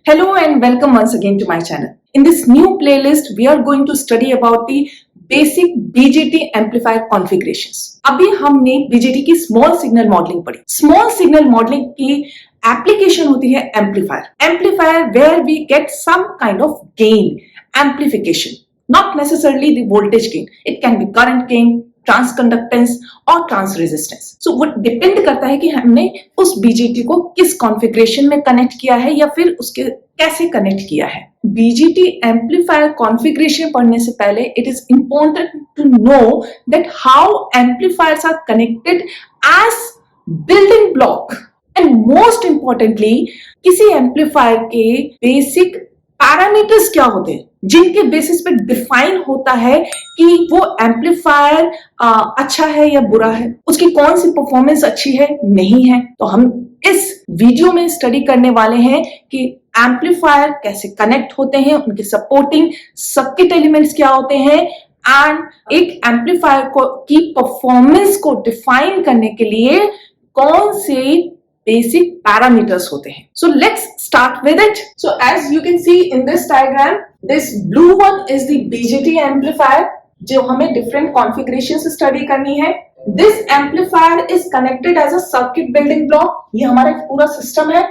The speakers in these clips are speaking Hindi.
Hello and welcome once again to my channel. In this new playlist, we are going to study about the basic BJT amplifier configurations. अभी हमने BJT की स्मॉल सिग्नल मॉडलिंग पढ़ी. स्मॉल सिग्नल मॉडलिंग की एप्लीकेशन होती है amplifier where we get some kind of gain, amplification, not necessarily the voltage gain. It can be current gain, transconductance और ट्रांस रेजिस्टेंस. सो वो डिपेंड करता है कि हमने उस बीजेटी को किस कॉन्फ़िगरेशन में कनेक्ट किया है या फिर उसके कैसे कनेक्ट किया है. बीजेटी एम्पलीफायर कॉन्फ़िगरेशन पढ़ने से पहले it is important to know that how amplifiers are connected as building block and most importantly किसी एम्पलीफायर के बेसिक पैरामीटर्स क्या होते हैं जिनके बेसिस पे डिफाइन होता है कि वो एम्पलीफायर अच्छा है या बुरा है, उसकी कौन सी परफॉर्मेंस अच्छी है नहीं है. तो हम इस वीडियो में स्टडी करने वाले हैं कि एम्पलीफायर कैसे कनेक्ट होते हैं, उनके सपोर्टिंग सर्किट एलिमेंट्स क्या होते हैं एंड एक एम्पलीफायर को की परफॉर्मेंस को डिफाइन करने के लिए कौन से basic parameters होते हैं. So let's start with it. So as you can see in this diagram, this blue one is the BJT amplifier जो हमें different configurations study करनी है. This amplifier is connected as a circuit building block. ये हमारा एक पूरा सिस्टम है.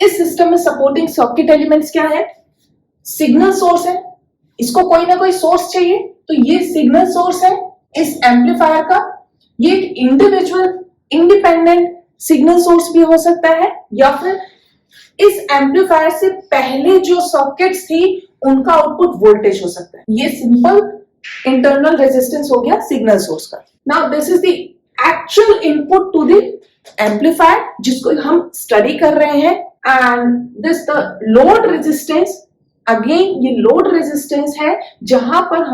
इस सिस्टम में सपोर्टिंग सर्किट एलिमेंट्स क्या है? सिग्नल सोर्स है. इसको कोई ना कोई सोर्स चाहिए, तो ये सिग्नल सोर्स है इस एम्पलीफायर का. ये एक इंडिविजुअल इंडिपेंडेंट सिग्नल सोर्स भी हो सकता है या फिर इस एम्पलीफायर से पहले जो सर्किट्स थी उनका आउटपुट वोल्टेज हो सकता है. ये सिंपल इंटरनल रेजिस्टेंस हो गया सिग्नल सोर्स का. Now this is the actual input to the amplifier जिसको हम स्टडी कर रहे हैं and this the load resistance. Again ये लोड रेजिस्टेंस है जहां पर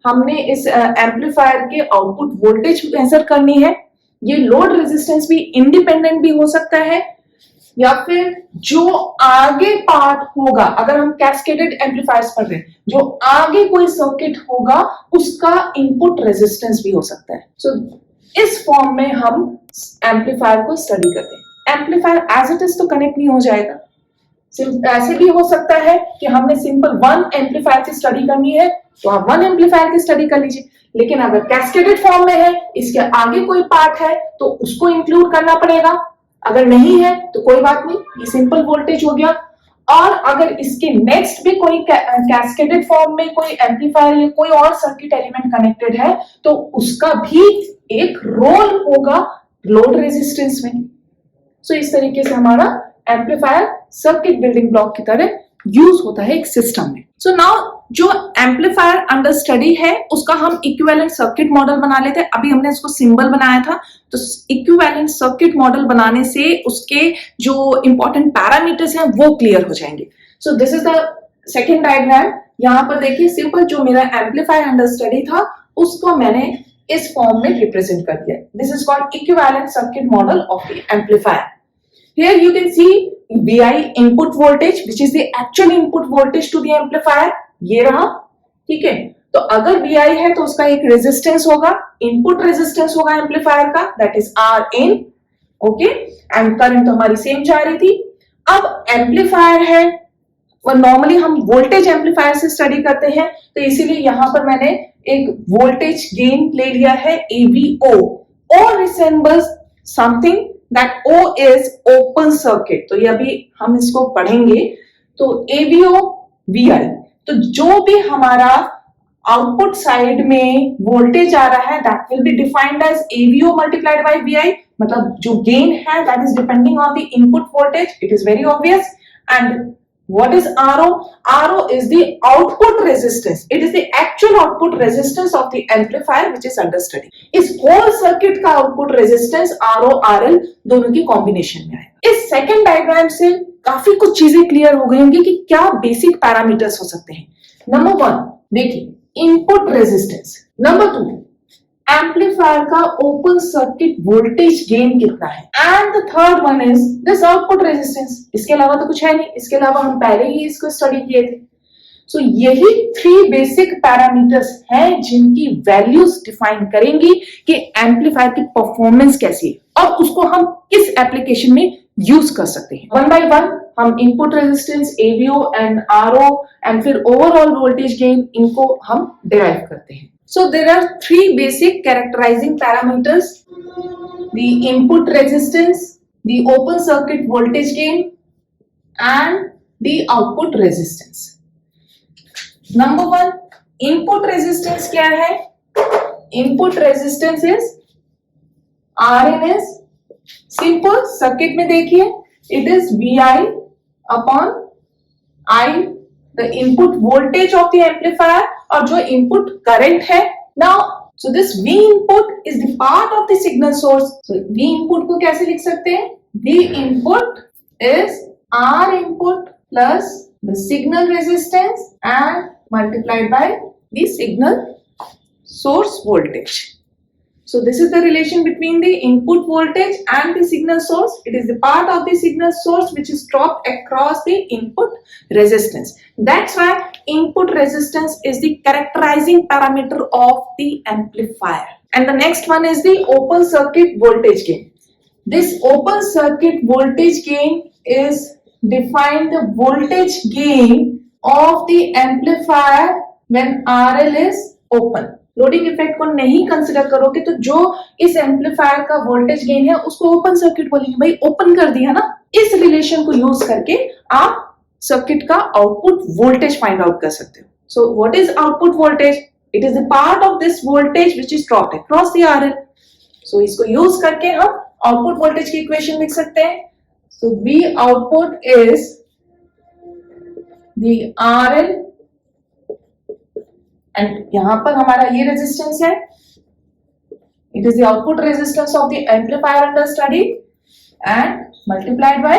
हमने इस एम्पलीफायर के आउटपुट वोल्टेज मेजर करनी है. ये लोड रेजिस्टेंस भी इंडिपेंडेंट भी हो सकता है या फिर जो आगे पार्ट होगा, अगर हम कैस्केडेड एम्पलीफायर्स पढ़ रहे हैं, जो आगे कोई सर्किट होगा उसका इनपुट रेजिस्टेंस भी हो सकता है. सो इस फॉर्म में हम एम्पलीफायर को स्टडी करते हैं. एम्पलीफायर एज इट इज तो कनेक्ट नहीं हो जाएगा. ऐसे भी हो सकता है कि हमने सिंपल वन एम्पलीफायर की स्टडी करनी है तो आप वन एम्पलीफायर की स्टडी कर लीजिए. लेकिन अगर कैस्केडेड फॉर्म में है, इसके आगे कोई पार्ट है तो उसको इंक्लूड करना पड़ेगा. अगर नहीं है तो कोई बात नहीं, ये सिंपल वोल्टेज हो गया. और अगर इसके नेक्स्ट भी कोई कैस्केडेड फॉर्म में कोई एम्पलीफायर या कोई और सर्किट एलिमेंट कनेक्टेड है तो उसका भी एक रोल होगा लोड रेजिस्टेंस में. सो इस तरीके से हमारा एम्पलीफायर सर्किट बिल्डिंग ब्लॉक की तरह यूज होता है एक सिस्टम में. सो नाउ जो एम्पलीफायर अंडर स्टडी है उसका हम इक्विवेलेंट सर्किट मॉडल बना लेते हैं. अभी हमने इसको सिंबल बनाया था, तो इक्विवेलेंट सर्किट मॉडल बनाने से उसके जो इंपॉर्टेंट पैरामीटर्स हैं वो क्लियर हो जाएंगे. So this is the second diagram. यहाँ पर देखिए सिंपल जो मेरा एम्पलीफायर अंडर स्टडी था उसको मैंने इस फॉर्म में रिप्रेजेंट कर दिया. This is called equivalent circuit model of the amplifier. Here you can see VI input voltage which is the actual input voltage to the amplifier. ये रहा, ठीक है. तो अगर VI है तो उसका एक रेजिस्टेंस होगा, इनपुट रेजिस्टेंस होगा एम्पलीफायर का, that is Rin. Okay, and current तो हमारी सेम जा रही थी. अब एम्पलीफायर है, और नॉर्मली हम वोल्टेज एम्पलीफायर से स्टडी करते हैं तो इसीलिए यहां पर मैंने एक वोल्टेज गेन ले लिया है AVO. O resembles something that O is open circuit. तो ये अभी हम इसको पढ़ेंगे. तो AVO VI, तो जो भी हमारा आउटपुट साइड में वोल्टेज आ रहा है that will be defined as AVO multiplied by VI. मतलब जो गेन है that is depending on the input voltage. It is very obvious. And what is RO? RO is the output resistance. It is the actual output resistance of the amplifier which is under study. इस whole circuit का output resistance RO RL दोनों की combination में आएगा. इस second diagram से काफी कुछ चीजें क्लियर हो गई होंगी कि क्या बेसिक पैरामीटर्स हो सकते हैं. नंबर 1 देखिए इनपुट रेजिस्टेंस. नंबर 2 एम्पलीफायर का ओपन सर्किट वोल्टेज गेन कितना है. And the third one is this output resistance. इसके अलावा तो कुछ है नहीं, इसके अलावा हम पहले ही इसको स्टडी किए थे. सो यही 3 बेसिक पैरामीटर्स हैं जिनकी वैल्यूज डिफाइन करेंगी कि एम्पलीफायर की परफॉर्मेंस कैसी है और उसको हम किस एप्लीकेशन में यूज कर सकते हैं। वन बाय वन हम input resistance, AVO and RO and फिर ओवरऑल वोल्टेज गेन, इनको हम डिराइव करते हैं। So there are three basic characterising parameters, the input resistance, the open circuit voltage gain and the output resistance. Number one, input resistance क्या है? Input resistance is RN is simple, circuit में देखिए, it is VI upon I, the input voltage of the amplifier, और जो input current है। Now, so this V input is the part of the signal source. So V input को कैसे लिख सकते हैं? V input is R input plus the signal resistance and multiplied by the signal source voltage. So this is the relation between the input voltage and the signal source. It is the part of the signal source which is dropped across the input resistance. That's why input resistance is the characterizing parameter of the amplifier. And the next one is the open circuit voltage gain. This open circuit voltage gain is defined the voltage gain of the amplifier when RL is open. Loading effect को नहीं कंसिडर करोगे तो जो इस एम्पलीफायर का वोल्टेज गेन है उसको ओपन सर्किट बोलेंगे। भाई ओपन कर दिया ना। इस रिलेशन को यूज करके आप सर्किट का आउटपुट वोल्टेज फाइंड आउट कर सकते हो। So what is output voltage? It is the part of this voltage which is dropped across the RL. सो इसको यूज करके हम आउटपुट वोल्टेज की इक्वेशन लिख सकते हैं। सो V output is the RL and यहां पर हमारा ये रेजिस्टेंस है, it is the output resistance of the amplifier under study and multiplied by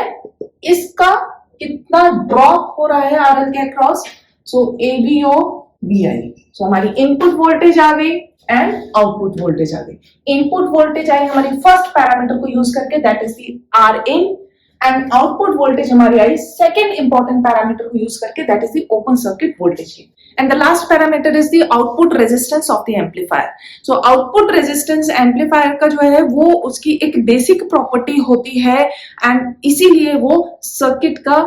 इसका कितना ड्रॉप हो रहा है आरएल के अक्रॉस। सो एवीओ VI। सो हमारी इनपुट वोल्टेज आ गई एंड आउटपुट वोल्टेज आ गई। इनपुट वोल्टेज आई हमारी फर्स्ट पैरामीटर को यूज करके, that is the RN, and output voltage हमारी आई सेकेंड इंपॉर्टेंट पैरामीटर को यूज करके, that is the open circuit voltage gain. And the last parameter is the output resistance of the amplifier. So output resistance amplifier का जो है वो उसकी एक बेसिक प्रॉपर्टी होती है एंड इसीलिए वो सर्किट का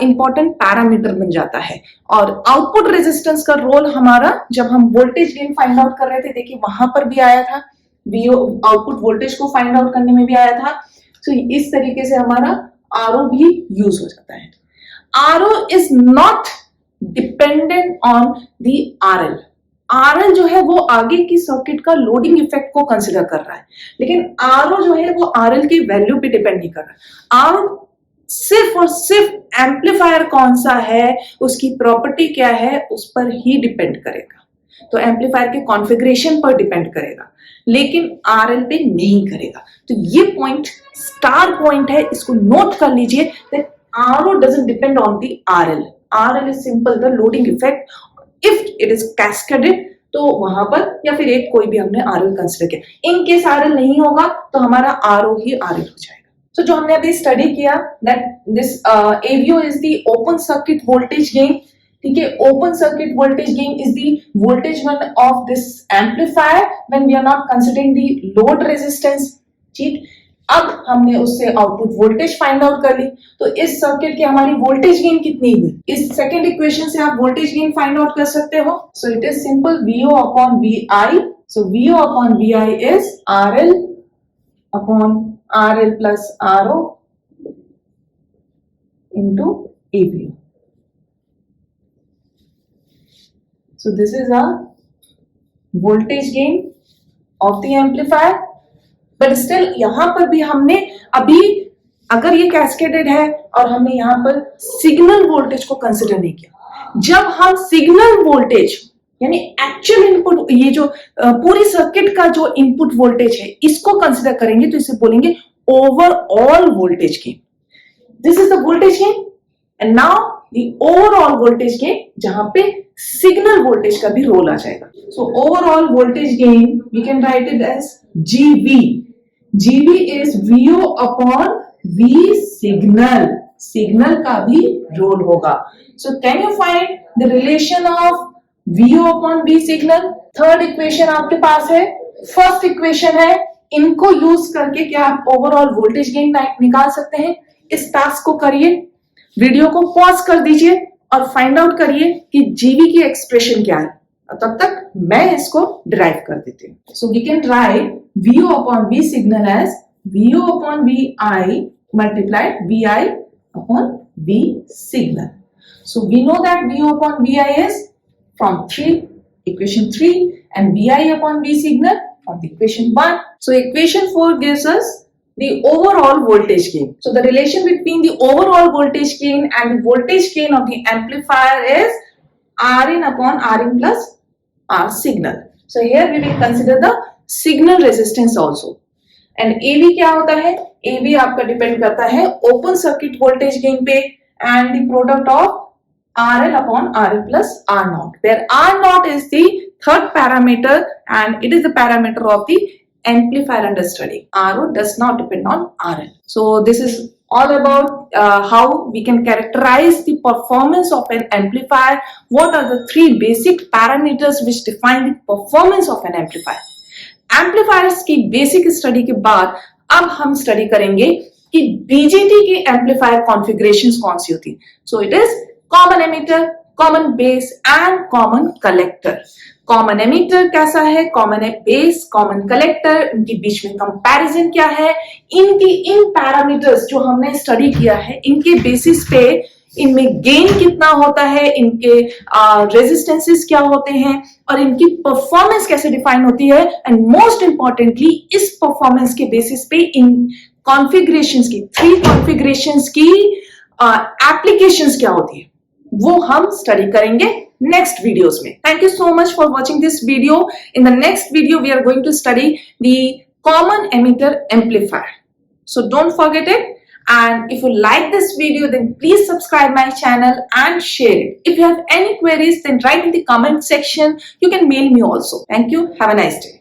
इंपॉर्टेंट पैरामीटर बन जाता है। और आउटपुट रेजिस्टेंस का रोल हमारा जब हम वोल्टेज गेन फाइंड आउट कर रहे थे, देखिए वहां पर भी आया था, आउटपुट वोल्टेज को फाइंड आउट करने में भी आया था। तो इस तरीके से हमारा आरओ भी यूज हो जाता है। RO is not dependent on the RL। RL जो है वो आगे की सर्किट का लोडिंग इफेक्ट को कंसिडर कर रहा है, लेकिन RO जो है वो RL की वैल्यू पे डिपेंड नहीं कर रहा। RO सिर्फ और सिर्फ एम्पलीफायर कौन सा है, उसकी प्रॉपर्टी क्या है, उस पर ही डिपेंड करेगा। तो एम्पलीफायर के कॉन्फ़िगरेशन पर डिपेंड करेगा, लेकिन RL पे नहीं करेगा। तो ये पॉइंट स्टार पॉइंट है, इसको नोट कर लीजिए that RO doesn't depend on the RL। RL is simple the loading effect. If it is cascaded तो वहां पर या फिर एक कोई भी हमने RL कंसिडर किया। इन केस RL नहीं होगा तो हमारा RO ही RL हो जाएगा। जो हमने अभी स्टडी किया that this AVO is the open circuit voltage gain. ठीक है, open circuit voltage gain is the voltage one of this amplifier when we are not considering the load resistance. ठीक, अब हमने उससे आउटपुट वोल्टेज फाइंड आउट कर ली, तो इस सर्किट की हमारी वोल्टेज गेन कितनी हुई, इस सेकेंड इक्वेशन से आप वोल्टेज गेन फाइंड आउट कर सकते हो। So it is simple VO upon VI। So VO upon VI is RL upon RL plus RO into AVO। So this is a voltage gain of the amplifier. But still यहां पर भी हमने अभी, अगर ये कैस्केडेड है और हमने यहां पर सिग्नल वोल्टेज को कंसिडर नहीं किया। जब हम सिग्नल वोल्टेज यानी एक्चुअल इनपुट, ये जो पूरी सर्किट का जो इनपुट वोल्टेज है इसको कंसिडर करेंगे तो इसे बोलेंगे overall voltage gain. This is the voltage gain and now the overall voltage gain, जहां पे सिग्नल वोल्टेज का भी रोल आ जाएगा। So overall voltage gain we can write it as GB। GB is VO upon V signal। Signal का भी रोल होगा। So can you find the relation of VO upon V signal? Third equation आपके पास है, फर्स्ट इक्वेशन है इनको यूज करके क्या आप ओवरऑल वोल्टेज गेन निकाल सकते हैं? इस टास्क को करिए, वीडियो को पॉज कर दीजिए और फाइंड आउट करिए कि जीवी की एक्सप्रेशन क्या है। तब तक मैं इसको डिराइव कर देती हूँ। So we can write VO upon V signal as VO upon VI multiplied VI upon V signal. So we know that VO upon VI is from equation 3 and VI upon V signal from the equation 1. So equation 4 gives us the overall voltage gain. So the relation between the overall voltage gain and the voltage gain of the amplifier is Rin upon Rin plus R signal. So here we will consider the signal resistance also. And AB क्या होता है? AB आपका डिपेंड करता है ओपन सर्किट वोल्टेज गेन पे and the product of RL upon RL plus R naught, where R naught is the third parameter and it is the parameter of the amplifier under study. RO does not depend on RL. So this is all about how we can characterize the performance of an amplifier. What are the three basic parameters which define the performance of an amplifier? Amplifiers की बेसिक स्टडी के बाद अब हम स्टडी करेंगे कि बीजेटी के एम्पलीफायर कॉन्फ़िगरेशंस कौन सी होती। So it is common emitter, common base and common collector. Common emitter कैसा है, कॉमन बेस, कॉमन कलेक्टर, इनके बीच में कंपैरिजन क्या है, इनकी इन पैरामीटर्स जो हमने स्टडी किया है इनके बेसिस पे इनमें गेन कितना होता है, इनके रेजिस्टेंसेस क्या होते हैं और इनकी परफॉर्मेंस कैसे डिफाइन होती है, एंड मोस्ट इंपॉर्टेंटली इस परफॉर्मेंस के बेसिस पे इन कॉन्फ़िगरेशंस की, थ्री कॉन्फ़िगरेशंस की एप्लीकेशंस क्या होती है वो हम स्टडी करेंगे नेक्स्ट वीडियोस में। Thank you so much for watching this video. In the next video we are going to study the common emitter amplifier, so don't forget it. And if you like this video, then please subscribe my channel and share it. If you have any queries, then write in the comment section. You can mail me also. Thank you. Have a nice day.